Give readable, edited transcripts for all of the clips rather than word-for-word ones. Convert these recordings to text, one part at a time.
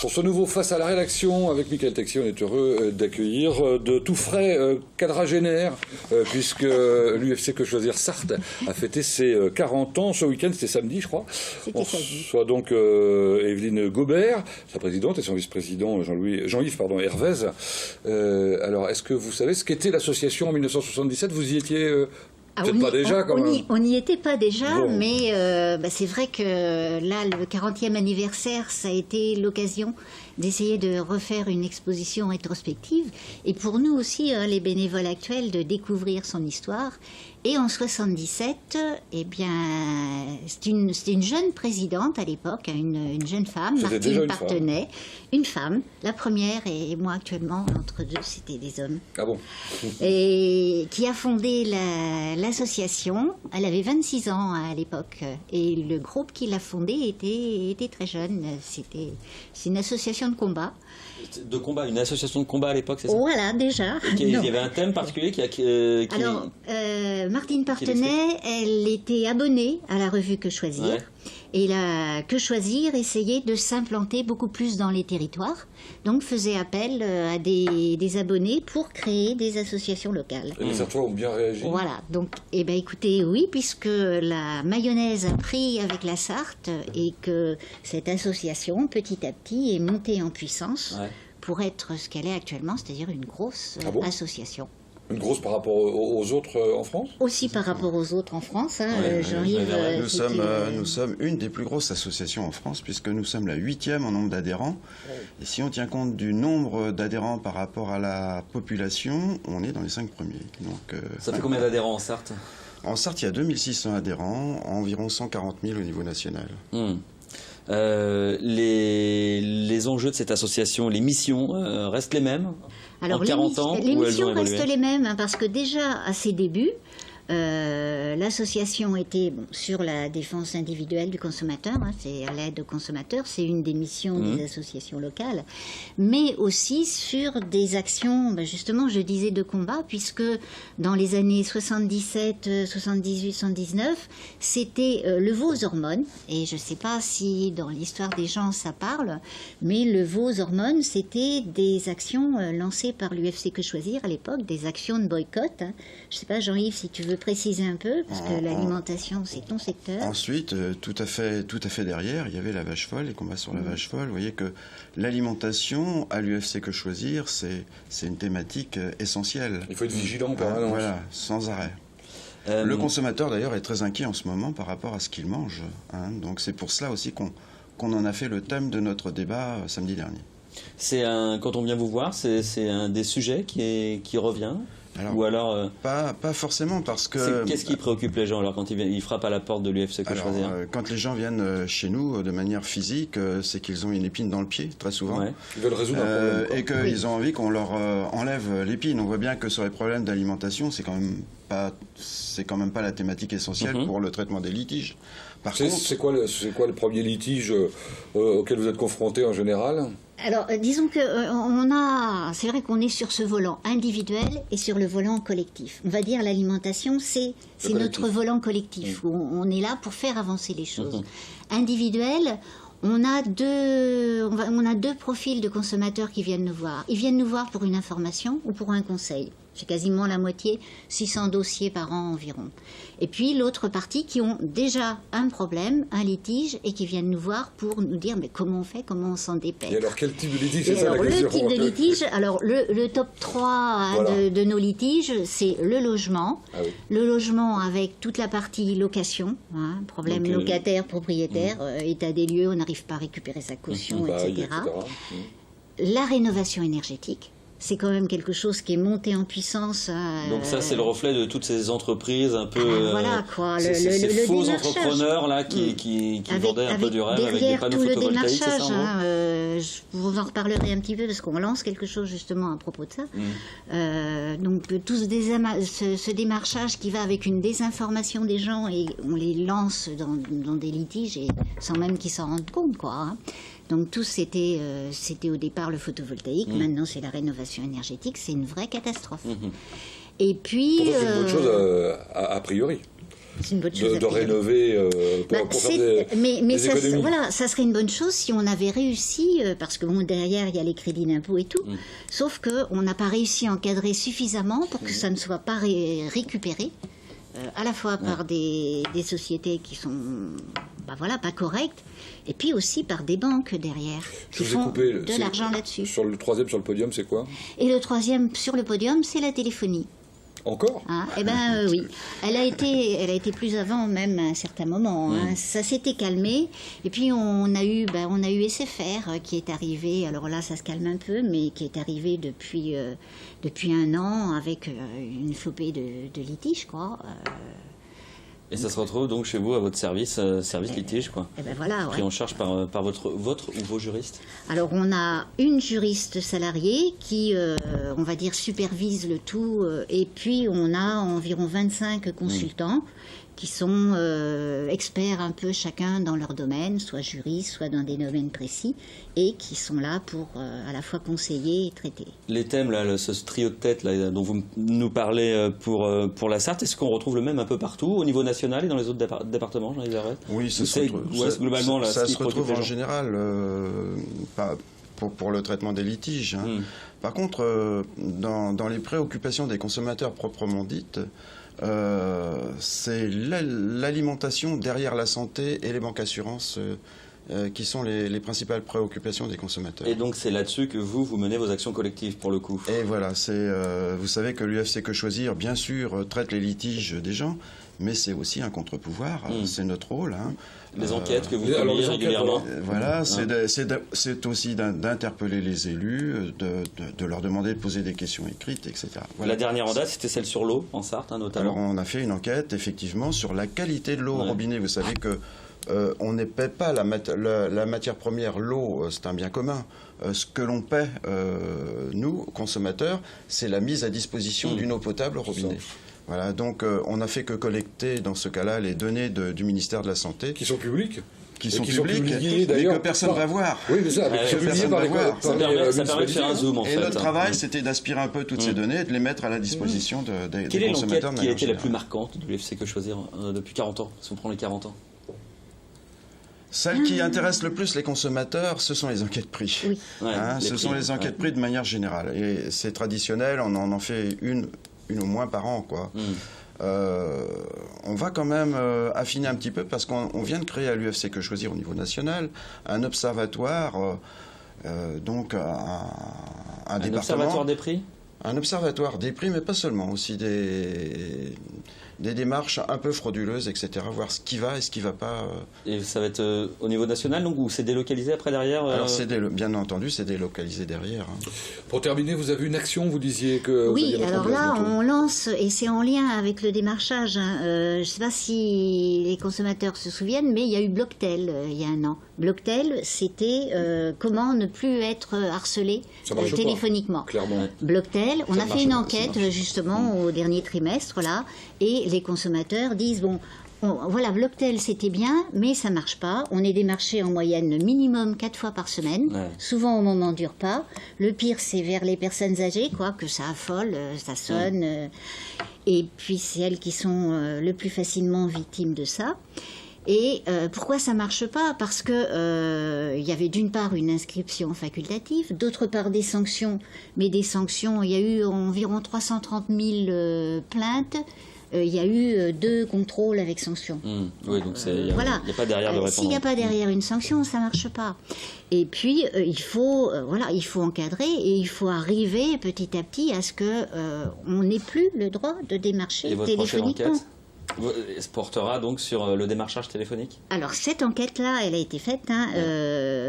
Pour ce nouveau Face à la rédaction, avec Michael Texier, on est heureux d'accueillir de tout frais quadragénaires, puisque l'UFC Que Choisir Sarthe a fêté ses 40 ans ce week-end, c'était samedi, je crois. C'était samedi. Soit donc Evelyne Gobert, sa présidente, et son vice-président Jean-Yves Hervez. Alors, est-ce que vous savez ce qu'était l'association en 1977? Vous y étiez peut-être pas déjà, quand même. On n'y était pas déjà, bon. Mais c'est vrai que là, le 40e anniversaire, ça a été l'occasion d'essayer de refaire une exposition rétrospective. Et pour nous aussi, les bénévoles actuels, de découvrir son histoire. Et en 77, eh bien, c'était une jeune présidente à l'époque, une jeune femme, Martine Partenay, une femme, la première, et moi actuellement, entre deux, c'était des hommes. Ah bon? Et qui a fondé l'association. Elle avait 26 ans à l'époque, et le groupe qui l'a fondée était très jeune. C'est une association de combat. De combat, une association de combat à l'époque, c'est ça? Voilà, déjà. Il y avait un thème particulier qui... Alors, Martine Partenay, elle était abonnée à la revue Que Choisir. Ouais. Et la Que Choisir essayait de s'implanter beaucoup plus dans les territoires. Donc, faisait appel à des abonnés pour créer des associations locales. Et les Sartois ont bien réagi. Voilà. Donc, eh ben, écoutez, oui, puisque la mayonnaise a pris avec la Sarthe et que cette association, petit à petit, est montée en puissance pour être ce qu'elle est actuellement, c'est-à-dire une grosse association. Une grosse par rapport aux autres en France? Aussi par rapport aux autres en France. Jean-Yves, nous sommes une des plus grosses associations en France, puisque nous sommes la 8e en nombre d'adhérents. Et si on tient compte du nombre d'adhérents par rapport à la population, on est dans les 5 premiers. Donc, ça fait combien d'adhérents en Sarthe? En Sarthe, il y a 2600 adhérents, environ 140 000 au niveau national. Les enjeux de cette association, les missions restent les mêmes? Alors, en 40 ans, les missions restent les mêmes, parce que déjà, à ses débuts, l'association était sur la défense individuelle du consommateur, c'est à l'aide aux consommateurs, c'est une des missions des associations locales, mais aussi sur des actions, justement, je disais, de combat, puisque dans les années 77, 78, 79, c'était le veau aux hormones, et je ne sais pas si dans l'histoire des gens ça parle, mais le veau aux hormones, c'était des actions lancées par l'UFC Que Choisir à l'époque, des actions de boycott. Je ne sais pas, Jean-Yves, si tu veux préciser un peu, parce que l'alimentation, c'est ton secteur. Ensuite, tout à fait derrière, il y avait la vache folle, les combats sur la vache folle. Vous voyez que l'alimentation, à l'UFC Que Choisir, c'est une thématique essentielle. Il faut être vigilant en permanence. Voilà, sans arrêt. Le consommateur, d'ailleurs, est très inquiet en ce moment par rapport à ce qu'il mange. Donc c'est pour cela aussi qu'on en a fait le thème de notre débat samedi dernier. Quand on vient vous voir, c'est un des sujets qui revient? Alors, pas forcément, parce que... Qu'est-ce qui préoccupe les gens alors quand ils frappent à la porte de l'UFC Que Choisir? Quand les gens viennent chez nous de manière physique, c'est qu'ils ont une épine dans le pied, très souvent. Ouais. Ils veulent résoudre un problème. Et qu'ils ont envie qu'on leur enlève l'épine. On voit bien que sur les problèmes d'alimentation, c'est quand même pas la thématique essentielle pour le traitement des litiges. Par contre, c'est quoi le premier litige auquel vous êtes confronté en général? Alors, disons que c'est vrai qu'on est sur ce volant individuel et sur le volant collectif. On va dire l'alimentation, c'est notre volant collectif. Où on est là pour faire avancer les choses. Individuel, on a deux profils de consommateurs qui viennent nous voir. Ils viennent nous voir pour une information ou pour un conseil. C'est quasiment la moitié, 600 dossiers par an environ. Et puis l'autre partie qui ont déjà un problème, un litige, et qui viennent nous voir pour nous dire mais comment on fait, comment on s'en dépêche. Et alors quel type de litige? Le type de litige, alors le top 3 de nos litiges, c'est le logement. Le logement avec toute la partie location, problème donc, locataire-propriétaire, état des lieux, on n'arrive pas à récupérer sa caution, etc. La rénovation énergétique. C'est quand même quelque chose qui est monté en puissance. Donc ça, c'est le reflet de toutes ces entreprises un peu... voilà, quoi. Ces faux entrepreneurs là, qui vendaient un peu du rêve avec des panneaux photovoltaïques, c'est ça, je vous en reparlerai un petit peu parce qu'on lance quelque chose justement à propos de ça. Donc tout ce démarchage qui va avec une désinformation des gens et on les lance dans des litiges et sans même qu'ils s'en rendent compte, quoi. Donc tout c'était au départ le photovoltaïque, maintenant c'est la rénovation énergétique, c'est une vraie catastrophe. Et puis... Pourtant c'est une bonne chose a priori. C'est une bonne chose de rénover pour faire des économies. Voilà, ça serait une bonne chose si on avait réussi, parce que derrière il y a les crédits d'impôt et tout, sauf qu'on n'a pas réussi à encadrer suffisamment pour que ça ne soit pas récupéré, à la fois par des sociétés qui sont pas correctes, et puis aussi par des banques derrière, qui font de l'argent là-dessus. Sur le troisième sur le podium, c'est quoi? Et le troisième sur le podium, c'est la téléphonie. Encore? Eh ben oui. Elle a été plus avant même à un certain moment. Ça s'était calmé. Et puis on a eu SFR qui est arrivé. Alors là, ça se calme un peu, mais qui est arrivé depuis 1 an avec une flopée de litiges, quoi. Et ça se retrouve donc chez vous à votre service litige, quoi. Voilà, pris en charge par votre ou vos juristes. Alors on a une juriste salariée qui, on va dire, supervise le tout, et puis on a environ 25 consultants qui sont experts un peu chacun dans leur domaine, soit juristes, soit dans des domaines précis, et qui sont là pour à la fois conseiller et traiter. Les thèmes, là, ce trio de tête là, dont vous nous parlez pour la Sarthe, est-ce qu'on retrouve le même un peu partout, au niveau national et dans les autres départements, Jean-Yves Hervès? Oui, ça se retrouve en général pour le traitement des litiges. Par contre, dans les préoccupations des consommateurs proprement dites, c'est l'alimentation derrière la santé et les banques assurances qui sont les principales préoccupations des consommateurs. Et donc c'est là-dessus que vous menez vos actions collectives pour le coup. Et voilà, vous savez que l'UFC Que Choisir, bien sûr, traite les litiges des gens, mais c'est aussi un contre-pouvoir, c'est notre rôle. Les enquêtes que vous menez régulièrement. Voilà, c'est aussi d'interpeller les élus, de leur demander de poser des questions écrites, etc. Voilà. La dernière en date, c'était celle sur l'eau, en Sarthe, notamment. Alors on a fait une enquête, effectivement, sur la qualité de l'eau au robinet. Vous savez que on ne paie pas la matière première, l'eau, c'est un bien commun. Ce que l'on paie, nous, consommateurs, c'est la mise à disposition d'une eau potable au robinet. Voilà, donc on n'a fait que collecter, dans ce cas-là, les données du ministère de la Santé. Qui sont publiques? Qui sont publiques, mais que personne ne va voir. Oui, mais ça, ça permet de faire un zoom, en fait. Et notre travail, c'était d'aspirer un peu toutes ces données et de les mettre à la disposition des consommateurs. Quelle est l'enquête qui a été la plus marquante de l'UFC Que Choisir depuis 40 ans, si on prend les 40 ans? Celle qui intéresse le plus les consommateurs, ce sont les enquêtes prix. Oui. Ce sont les enquêtes prix de manière générale. Et c'est traditionnel, on en fait une au moins par an, quoi. On va quand même affiner un petit peu parce qu'on vient de créer à l'UFC Que Choisir au niveau national un observatoire, donc un département. Observatoire des prix? Un observatoire des prix, mais pas seulement, aussi des démarches un peu frauduleuses, etc. Voir ce qui va et ce qui ne va pas. Et ça va être au niveau national, donc, ou c'est délocalisé après derrière Alors, bien entendu, c'est délocalisé derrière. Pour terminer, vous avez une action, vous disiez que... Oui, alors là, on lance, et c'est en lien avec le démarchage. Je ne sais pas si les consommateurs se souviennent, mais il y a eu Blocktel il y a 1 an. Blocktel, c'était comment ne plus être harcelé téléphoniquement. Clairement. Blocktel, on a fait une enquête justement au dernier trimestre, là, et les consommateurs disent, voilà, Blocktel c'était bien, mais ça marche pas. On est démarché en moyenne minimum 4 fois par semaine, souvent au moment du repas. Le pire, c'est vers les personnes âgées, quoi, que ça affole, ça sonne. Et puis c'est elles qui sont le plus facilement victimes de ça. Et pourquoi ça marche pas? Parce que y avait d'une part une inscription facultative, d'autre part des sanctions. Mais des sanctions, il y a eu environ 330 000 plaintes. Il y a eu 2 contrôles avec sanction. Oui, donc il n'y a pas derrière de répondre. S'il n'y a pas derrière une sanction, ça ne marche pas. Et puis, il faut encadrer et il faut arriver petit à petit à ce qu'on n'ait plus le droit de démarcher téléphoniquement. Prochaine enquête se portera donc sur le démarchage téléphonique? Alors, cette enquête-là, elle a été faite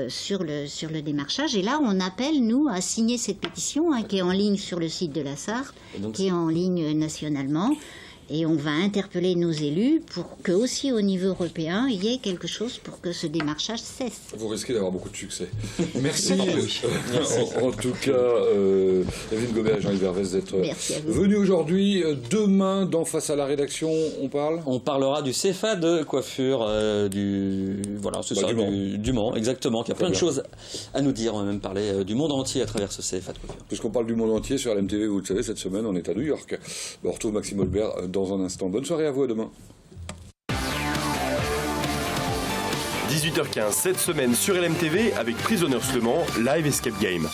sur le démarchage. Et là, on appelle, nous, à signer cette pétition qui est en ligne sur le site de la Sarthe, qui est en ligne nationalement. Et on va interpeller nos élus pour que aussi au niveau européen, il y ait quelque chose pour que ce démarchage cesse. Vous risquez d'avoir beaucoup de succès. Merci. En tout cas, Evelyne Gobert et Jean-Yves Hervès d'être venus aujourd'hui. Demain, dans Face à la rédaction, on parlera du CFA de coiffure du Mans, exactement. Il y a plein de choses à nous dire. On va même parler du monde entier à travers ce CFA de coiffure. Puisqu'on parle du monde entier sur LMTV, vous le savez, cette semaine, on est à New York. On retrouve Maxime Olbert dans un instant. Bonne soirée à vous, à demain. 18h15 cette semaine sur LMTV avec Prisoners Le Mans Live Escape Game.